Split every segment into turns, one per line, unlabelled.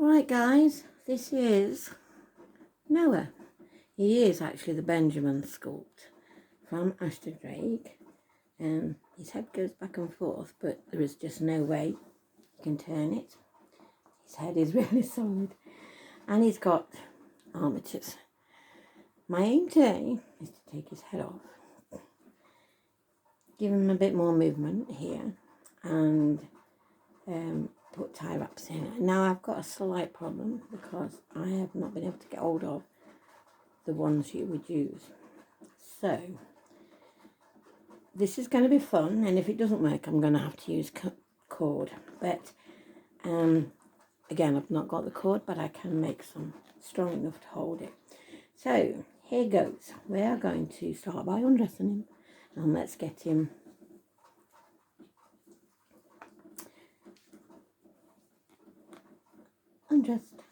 Right guys, this is Noah. He is actually the Benjamin sculpt from Ashton Drake. His head goes back and forth, but there is just no way you can turn it. His head is really solid and he's got armatures. My aim today is to take his head off, give him a bit more movement here and put tie wraps in. Now I've got a slight problem because I have not been able to get hold of the ones you would use. So this is going to be fun, and if it doesn't work I'm going to have to use cord, but again I've not got the cord, but I can make some strong enough to hold it. So here goes. We are going to start by undressing him, and let's get him undressed.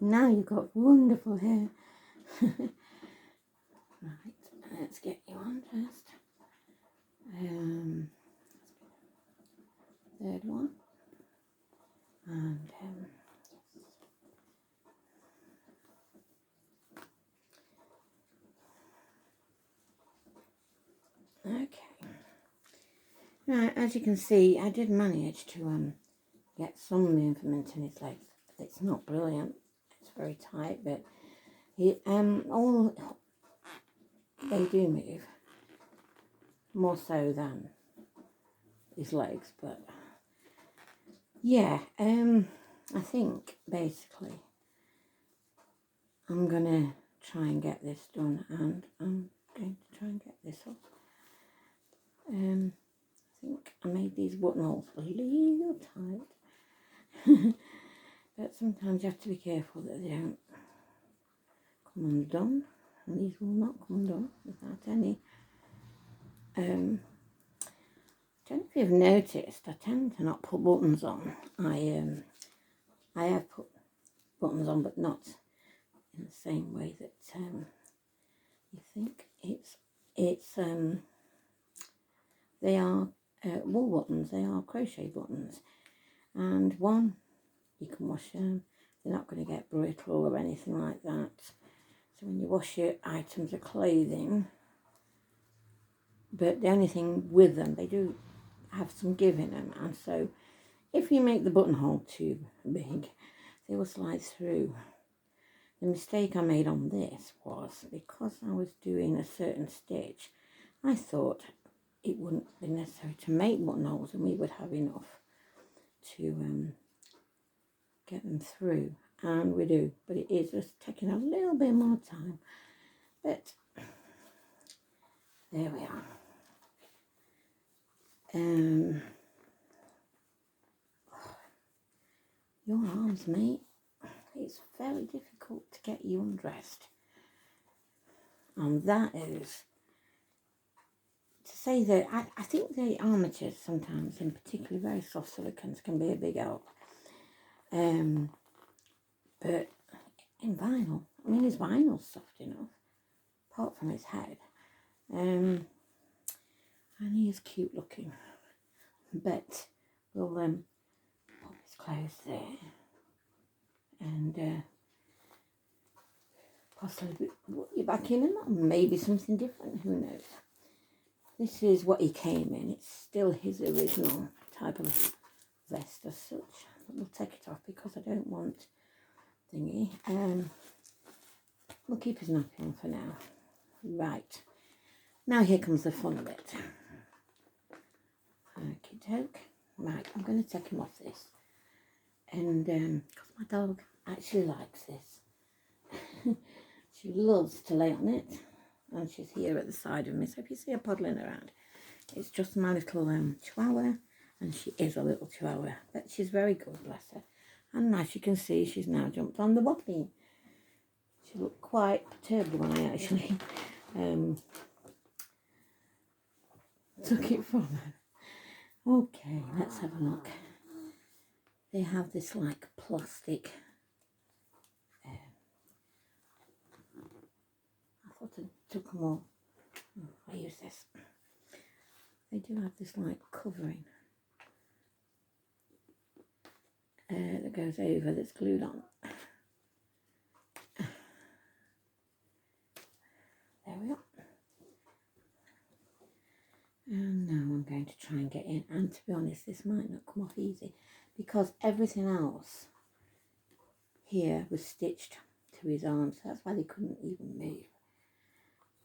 Now you've got wonderful hair. Right, let's get you undressed. Third one. And okay. Right, as you can see, I did manage to get some movement in his legs. It's not brilliant. It's very tight, but he all they do move more so than his legs. But yeah, I think basically I'm gonna try and get this done, and I'm going to try and get this off. I think I made these buttonholes a little tight. But sometimes you have to be careful that they don't come undone, and these will not come undone without any. I don't know if you've noticed, I tend to not put buttons on. I have put buttons on, but not in the same way that you think. They are wool buttons. They are crochet buttons, and one, you can wash them. They're not going to get brittle or anything like that. So when you wash your items of clothing, but the only thing with them, they do have some give in them, and so if you make the buttonhole too big, they will slide through. The mistake I made on this was because I was doing a certain stitch, I thought it wouldn't be necessary to make buttonholes and we would have enough to get them through, and we do, but it is just taking a little bit more time. But there we are. Your arms, mate. It's very difficult to get you undressed, and that is to say that I think the armatures sometimes, in particular very soft silicons, can be a big help. But in vinyl, I mean, his vinyl's soft enough, apart from his head. And he is cute looking. But we'll pop his clothes there and possibly put you back in, and maybe something different, who knows. This is what he came in. It's still his original type of vest as such. We'll take it off because I don't want thingy. We'll keep his nappy on for now. Right. Now here comes the fun bit. Okie doke. Right, I'm going to take him off this. And because my dog actually likes this. She loves to lay on it. And she's here at the side of me. So if you see her puddling around, it's just my little chihuahua. And she is a little chihuahua. But she's very good, bless her. And as you can see, she's now jumped on the wobbly. She looked quite perturbed when I actually took it from her. Okay, let's have a look. They have this like plastic. I thought I took them all. I use this. They do have this like covering. goes over that's glued on. There we are. And now I'm going to try and get in. And to be honest, this might not come off easy because everything else here was stitched to his arms. That's why they couldn't even move.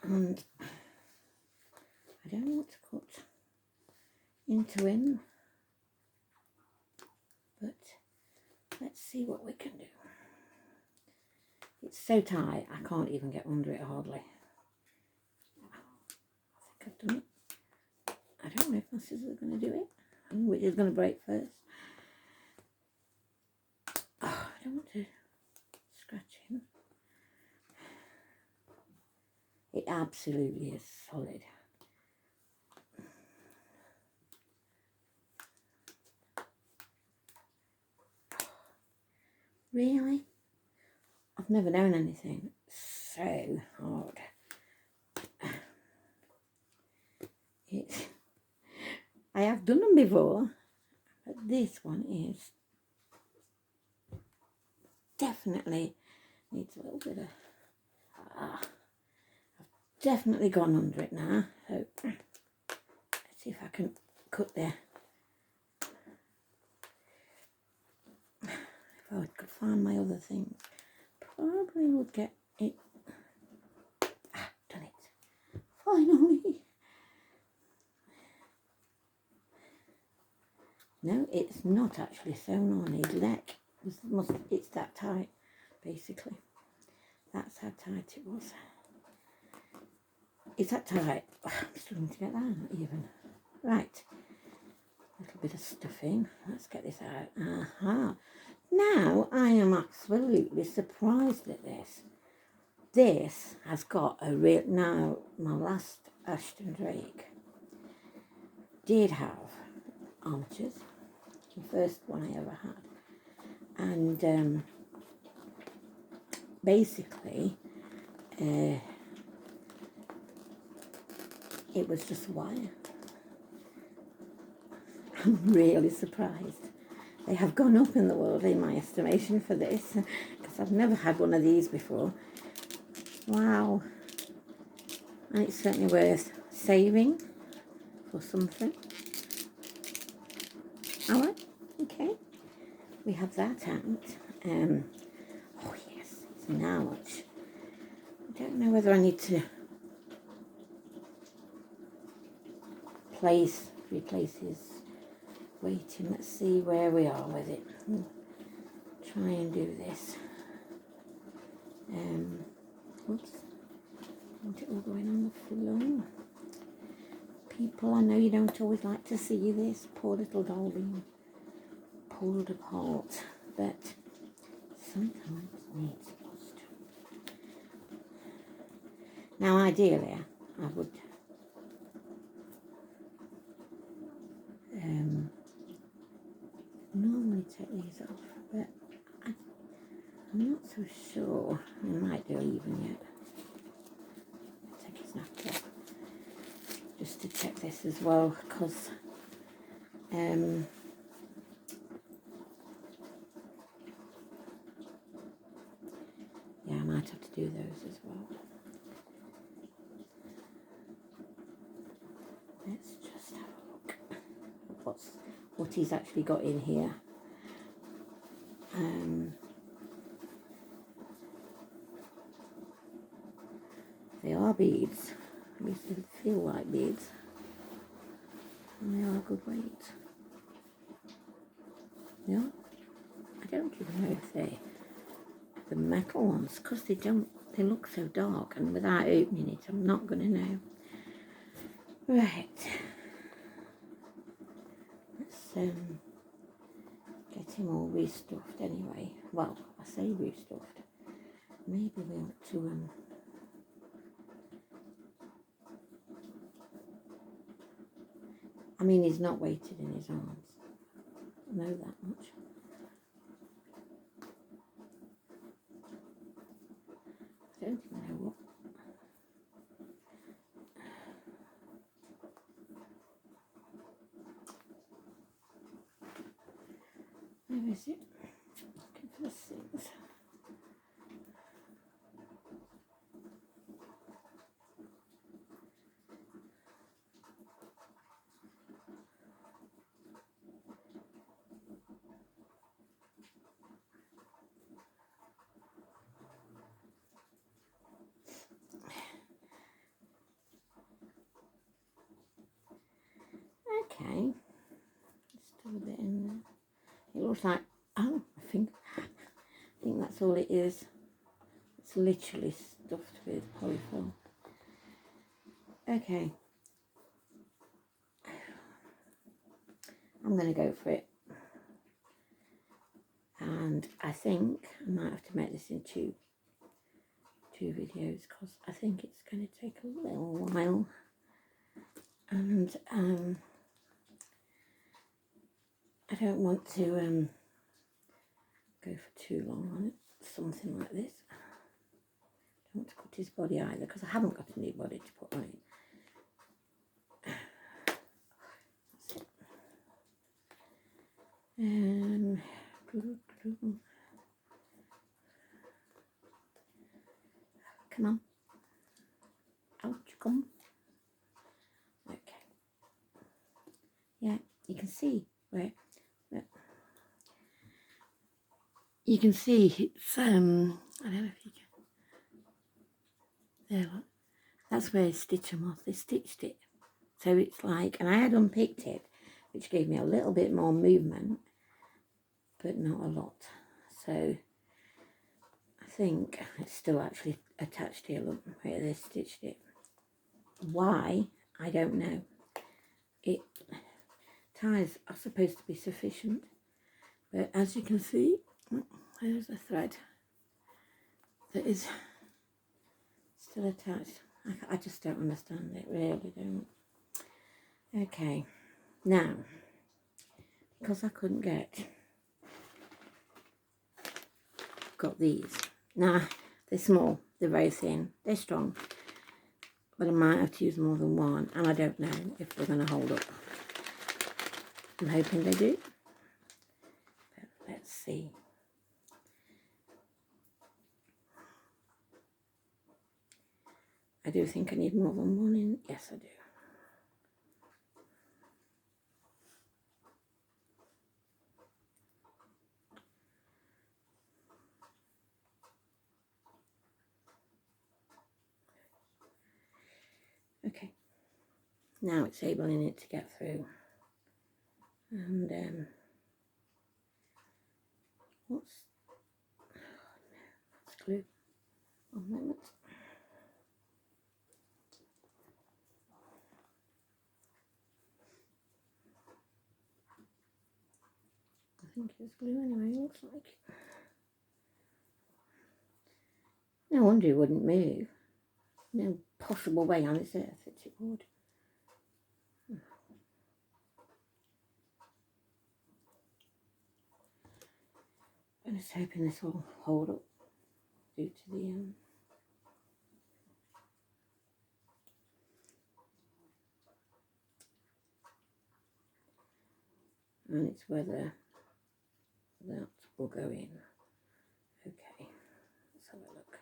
And I don't know what to cut into him, but let's see what we can do. It's so tight, I can't even get under it hardly. I think I've done it. I don't know if my scissors are going to do it. Which is going to break first. Oh, I don't want to scratch him. It absolutely is solid. Really? I've never known anything so hard. I have done them before, but this one is definitely needs a little bit of... I've definitely gone under it now, so let's see if I can cut there. If I could find my other things, probably would get it. Done it. Finally. No, it's not actually sewn on his leg. It's that tight, basically. That's how tight it was. Is that tight? I'm struggling to get that out even. Right. A little bit of stuffing. Let's get this out. Aha. Now I am absolutely surprised at this. This has got a real... Now, my last Ashton Drake did have armatures. The first one I ever had. And basically, it was just wire. I'm really surprised. They have gone up in the world in my estimation for this, because I've never had one of these before. Wow. And it's certainly worth saving for something. Alright, okay. We have that out. Oh yes, it's now much. I don't know whether I need to replace his weighting. Let's see where we are with it. Try and do this. Oops. Want it all going on the floor. People, I know you don't always like to see this. Poor little doll being pulled apart. But sometimes needs must. Now ideally I would normally take these off, but I'm not so sure. I might do even yet. Take his napkin off just to check this as well, because yeah, I might have to do those as well. Let's just have a look at what he's actually got in here. They are beads. At least they feel like beads. And they are good weight. Yeah. I don't even know if they're the metal ones, because they look so dark, and without opening it I'm not going to know. Right. Let's get him all restuffed anyway. Well, I say restuffed. Maybe we ought to I mean, he's not weighted in his arms. I know that much. I don't even know what. Where is it? Let's see. Okay, still a bit in there. It looks like, oh, I think that's all it is. It's literally stuffed with polyfoil. Okay, I'm going to go for it. And I think I might have to make this in two videos because I think it's going to take a little while. And I don't want to go for too long on it. Something like this. I don't want to cut his body either because I haven't got any body to put on it. That's it. Come on. Out you come. Okay. Yeah, you can see where. You can see it's I don't know if you can. There, look. That's where they stitch them off. They stitched it. So it's like, and I had unpicked it, which gave me a little bit more movement, but not a lot. So I think it's still actually attached here. Look where they stitched it. Why? I don't know. Ties are supposed to be sufficient, but as you can see, there's a thread that is still attached. I just don't understand it, really don't. Okay, now, because I couldn't got these. Now, they're small, they're very thin, they're strong, but I might have to use more than one, and I don't know if they're going to hold up. I'm hoping they do, but let's see. I do think I need more than one in. Yes, I do. Okay. Now it's able in it to get through. And what's glue? 1 moment. I think it's glue anyway, looks like it. No wonder it wouldn't move. No possible way on this earth that it would. I'm just hoping this will hold up due to the and it's whether that will go in. Okay, let's have a look.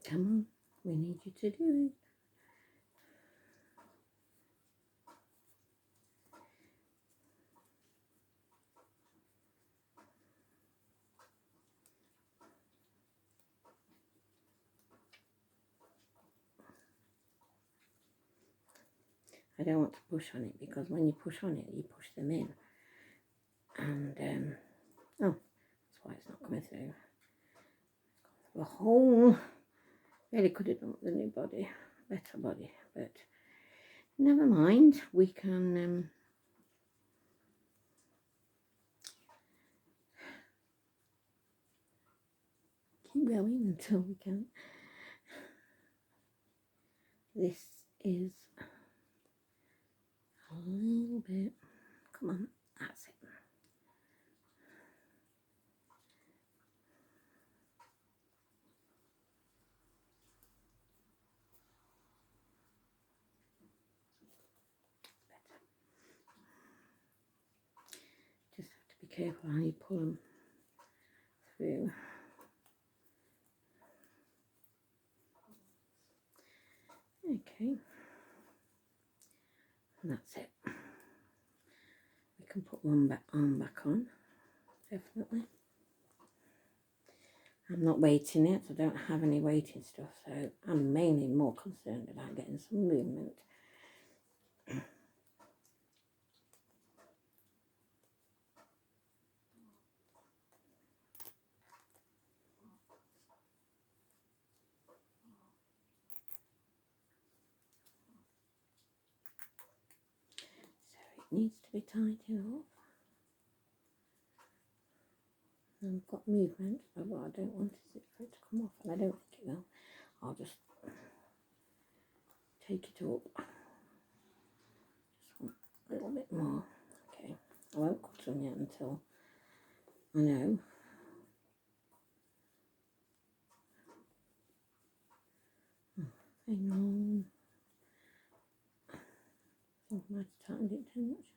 Come on, we need you to do it. I don't want to push on it because when you push on it, you push them in. And, oh, that's why it's not coming through. The whole, really could have done with a new body, better body, but never mind. We can keep going until we can. This is a little bit, come on, that's it. careful how you pull them through. Okay, and that's it. We can put one arm back on, definitely. I'm not weighting it, so I don't have any weighting stuff, so I'm mainly more concerned about getting some movement. So it needs to be tied off. I've got movement, but what I don't want is for it to come off, and I don't think it will. I'll just take it up. Just want a little bit more. Okay, I won't cut them yet until I know. Hang on. I think I might have tightened it too much.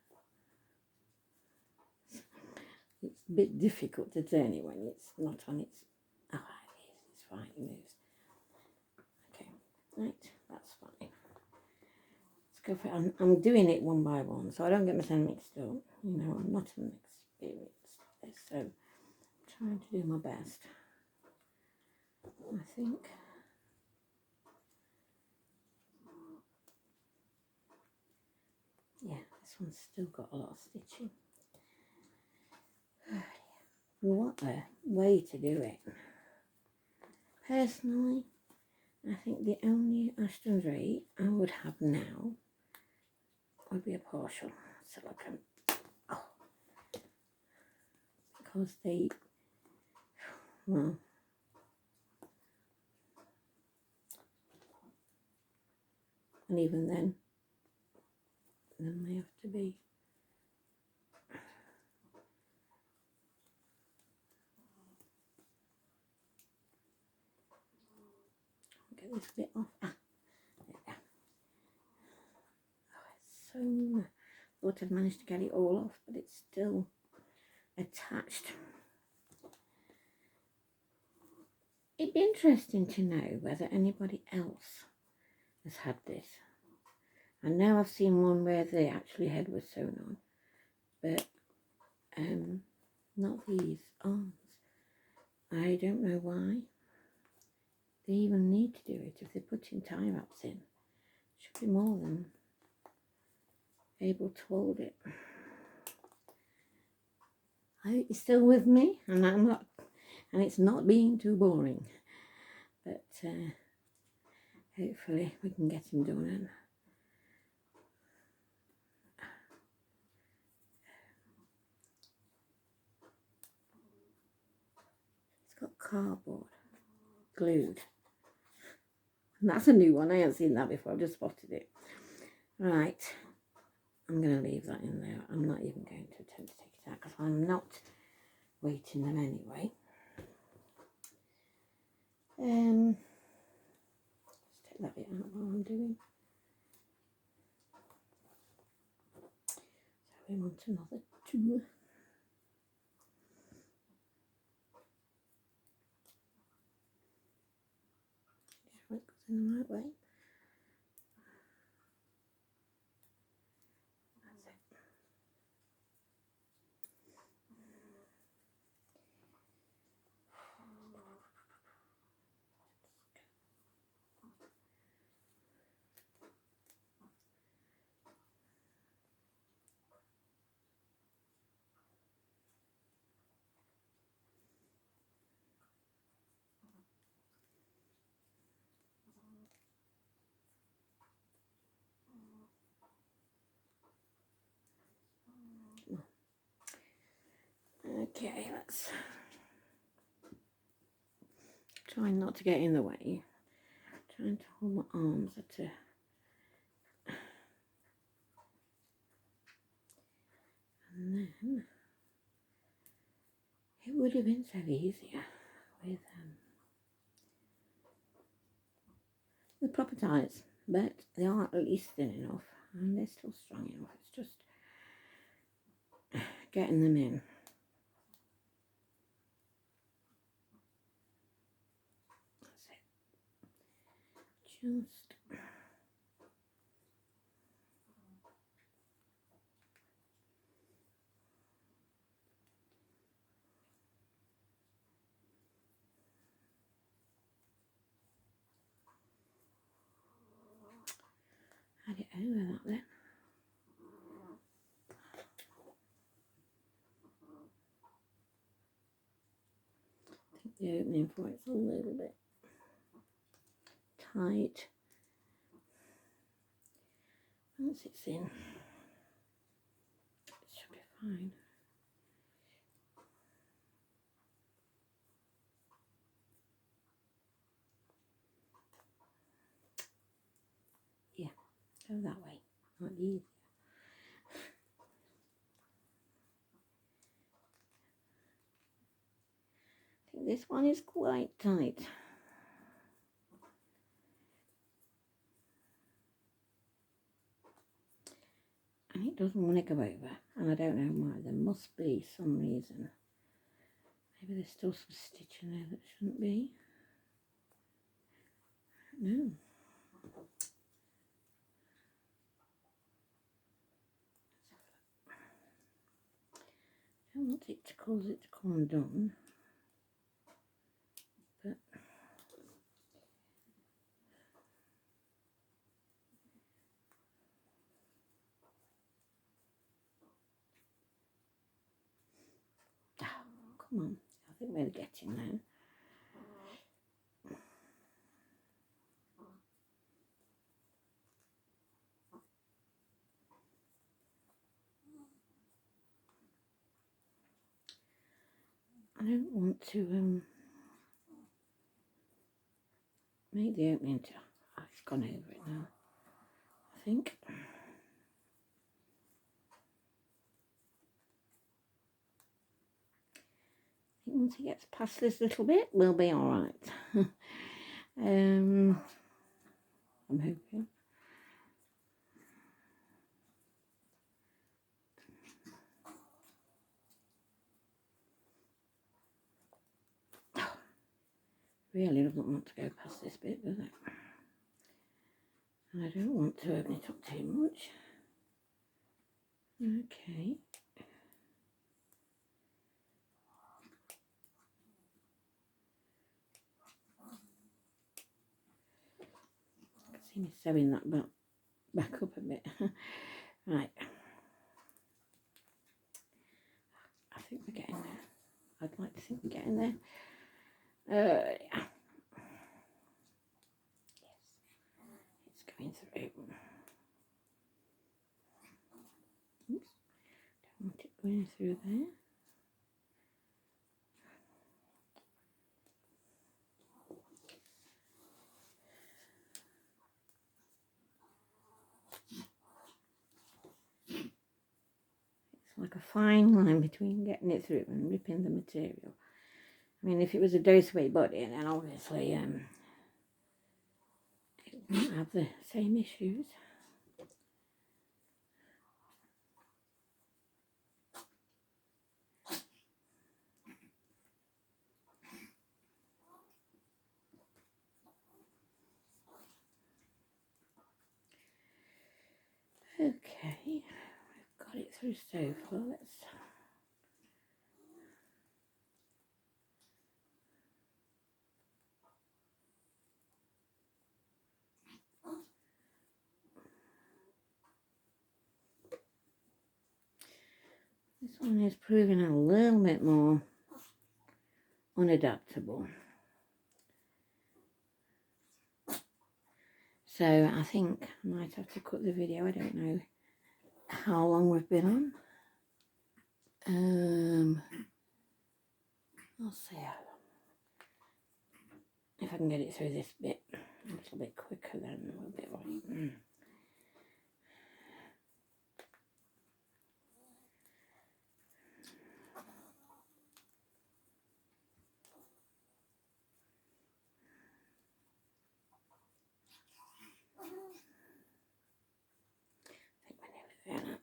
It's a bit difficult to turn it when it's not on its... Oh, it is. It's fine. It moves. Okay. Right. That's fine. Let's go for it. I'm doing it one by one, so I don't get myself mixed up. You know, I'm not an experienced at this, so I'm trying to do my best. I think. Yeah, this one's still got a lot of stitching. What a way to do it. Personally, I think the only Ashton Drake I would have now would be a partial silicone. Oh, because they, well, and even then they have to be. Get this bit off. Ah, there we go. Oh, it's so. Thought I'd managed to get it all off, but it's still attached. It'd be interesting to know whether anybody else has had this. I know I've seen one where the actually head was sewn on, but not these arms. I don't know why they even need to do it if they're putting tie wraps in. Should be more than able to hold it. I hope you're still with me, and I'm not, and it's not being too boring. But hopefully we can get him done. And it's got cardboard glued. And that's a new one. I haven't seen that before. I've just spotted it. Right. I'm going to leave that in there. I'm not even going to attempt to take it out because I'm not weighting them anyway. Just take that bit out while I'm doing. So we want another 2. Sure it goes in the right way. Okay, let's try not to get in the way. Trying to hold my arms at a... And then it would have been so easier with the proper ties, but they are at least thin enough and they're still strong enough. It's just getting them in. just add it over that then. I think the opening for it's a little bit tight. Once it's in, it should be fine. Yeah, go that way, might be easier. I think this one is quite tight. And it doesn't want to go over, and I don't know why. There must be some reason. Maybe there's still some stitch in there that shouldn't be. No. I don't want it to cause it to come undone, but come on, I think we're getting there. I don't want to make the opening to, oh, it's gone over it now, I think. I think once he gets past this little bit, we'll be alright. I'm hoping. Really doesn't want to go past this bit, does it? And I don't want to open it up too much. Okay. I can see me sewing that back up a bit. Right. I think we're getting there. I'd like to think we're getting there. Yeah. Yes. It's going through. Oops. Don't want it going through there. Like a fine line between getting it through and ripping the material. I mean, if it was a dose weight body, then obviously it wouldn't have the same issues. Okay, we've got it through so far. This one is proving a little bit more unadaptable. So I think I might have to cut the video. I don't know how long we've been on. I'll see how long. If I can get it through this bit a little bit quicker, then we'll be right. I think we're nearly there now.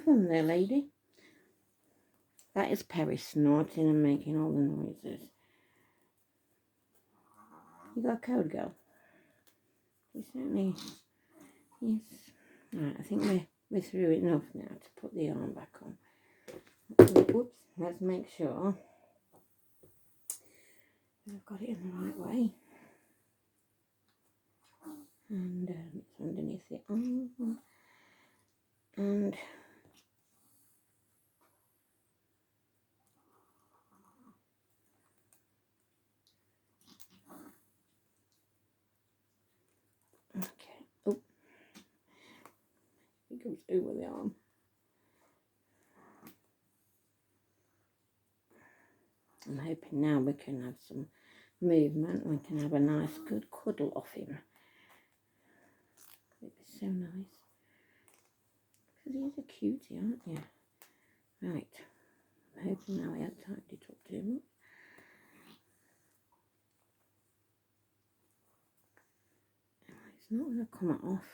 fun there, lady. That is Perry snorting and making all the noises. You got a code, girl? You certainly... Yes. Right, I think we're through enough now to put the arm back on. Whoops, let's make sure I've got it in the right way. And it's underneath the arm. And okay. Oh, it goes over the arm. I'm hoping now we can have some movement. We can have a nice, good cuddle off him. It'd be so nice. Because he's a cutie, aren't you? Right. I'm hoping now we haven't tightened it up too much. It's not going to come off.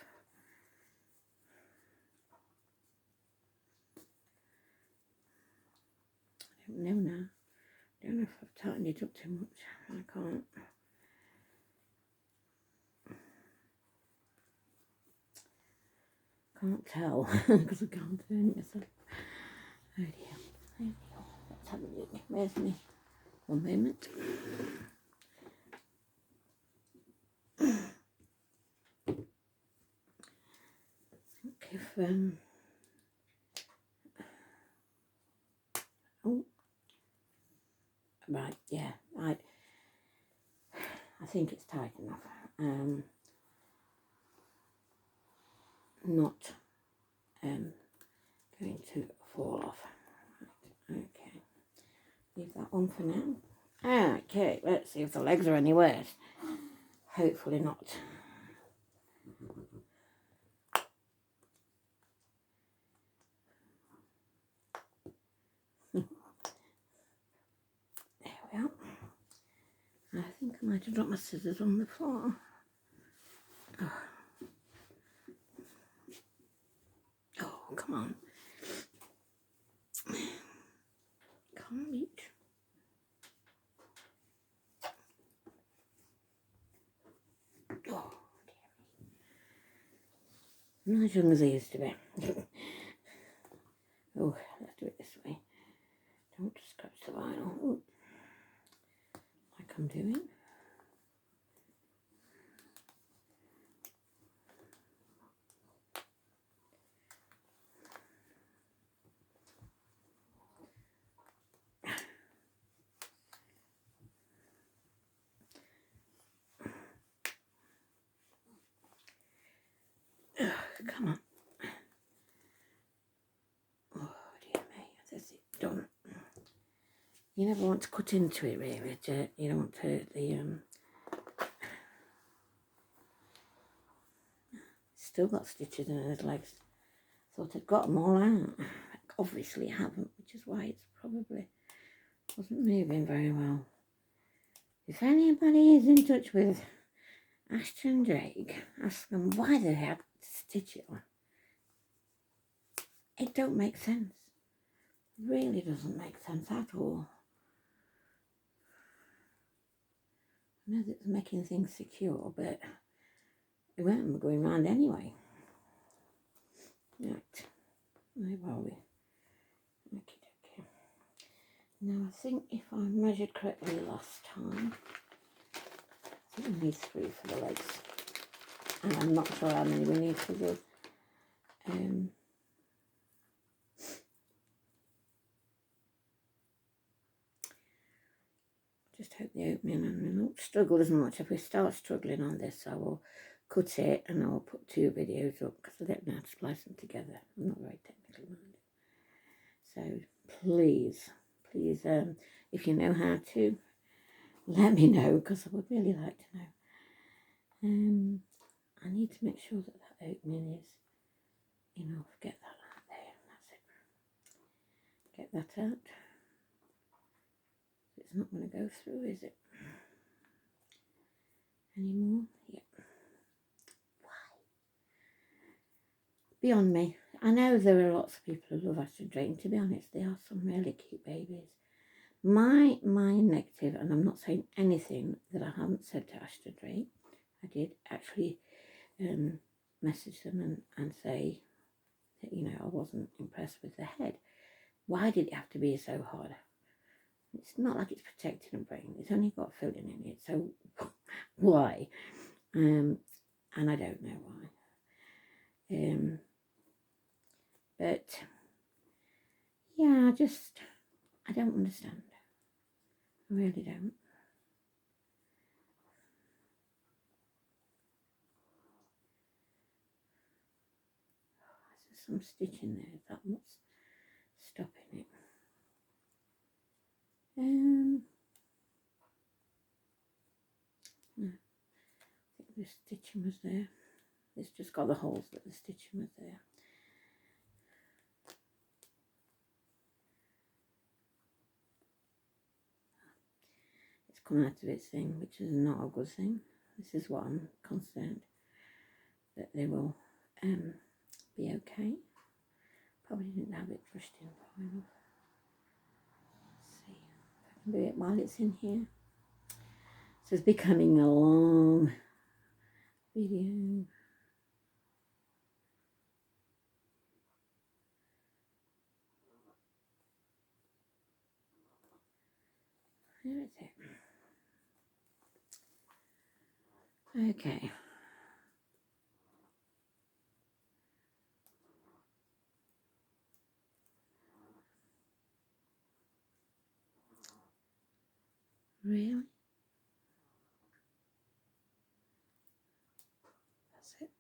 I don't know now. I don't know if I've tightened it up too much. I can't. Can't tell because I can't turn it myself. Oh dear. Oh dear. Let's have a look. Where's me? One moment. If oh, right, yeah, I think it's tight enough. Not going to fall off. Right, okay, leave that on for now. Okay, let's see if the legs are any worse. Hopefully not. There we are. I think I might have dropped my scissors on the floor. Oh, come on. Come on, reach. Oh, dear. Not as young as I used to be. Oh, let's do it this way. Don't scratch the vinyl. Oh. Like I'm doing. Come on. Oh dear me, this is done. You never want to cut into it really, you don't want to hurt the still got stitches in his legs. Thought I'd got them all out. Obviously I haven't, which is why it's probably wasn't moving very well. If anybody is in touch with Ashton Drake, ask them why they had to stitch it on. It don't make sense. It really doesn't make sense at all. I know that it's making things secure, but it weren't going round anyway. Right, where are we? Okay. Now I think if I measured correctly last time, I think we need 3 for the legs. And I'm not sure how many we need for the just hope the opening, and we won't struggle as much. If we start struggling on this, I will cut it and I'll put 2 videos up because I don't know how to splice them together. I'm not very technically minded. So please, if you know how to, let me know because I would really like to know. I need to make sure that that opening is enough. Get that out there. That's it. Get that out. It's not going to go through, is it? Anymore? Yep. Why? Beyond me. I know there are lots of people who love Ashton Drake, and to be honest, they are some really cute babies. My negative, and I'm not saying anything that I haven't said to Ashton Drake. I did actually message them and say that, you know, I wasn't impressed with the head. Why did it have to be so hard? It's not like it's protecting a brain. It's only got filling in it. So why? And I don't know why. But yeah, I don't understand. I really don't. There's some stitching there. That what's stopping it. No, I think the stitching was there. It's just got the holes that the stitching was there. It's come out of its thing, which is not a good thing. This is what I'm concerned that they will be okay. Probably didn't have it brushed in far enough. Let's see if I can do it while it's in here. So it's becoming a long video. Where is it? Okay. Really? That's it.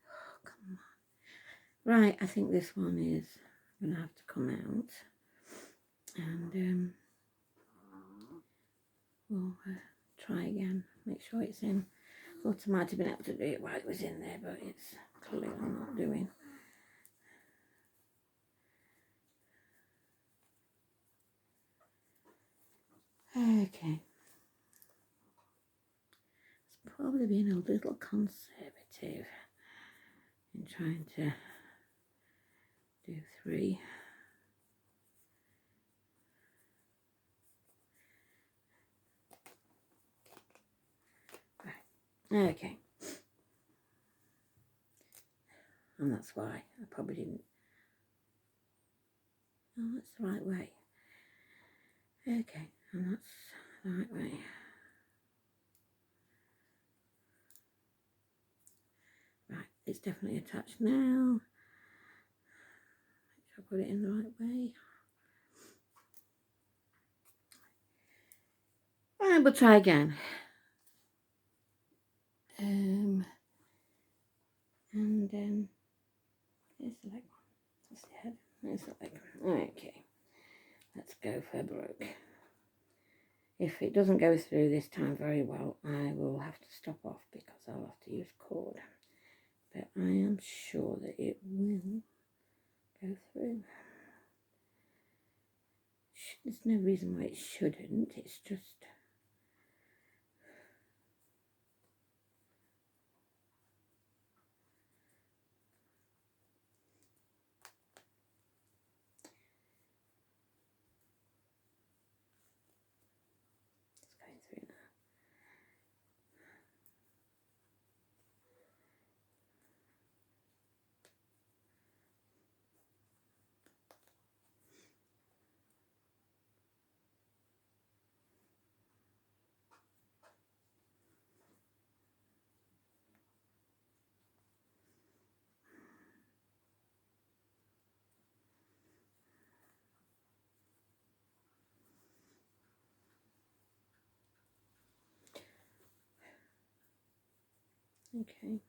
Oh, come on. Right, I think this one is going to have to come out. And we'll try again. Make sure it's in. Thought I might have been able to do it while it was in there, but it's clearly not doing. Okay. It's probably been a little conservative in trying to do 3. Right. Okay. And that's why I probably didn't. Oh, that's the right way. Okay, and that's the right way. Right, it's definitely attached now. Make sure I put it in the right way. Right, we'll try again. Here's the leg one. That's the head. There's the leg. Okay, let's go for broke. If it doesn't go through this time very well, I will have to stop off because I'll have to use cord. But I am sure that it will go through. There's no reason why it shouldn't. It's just going through now. Okay.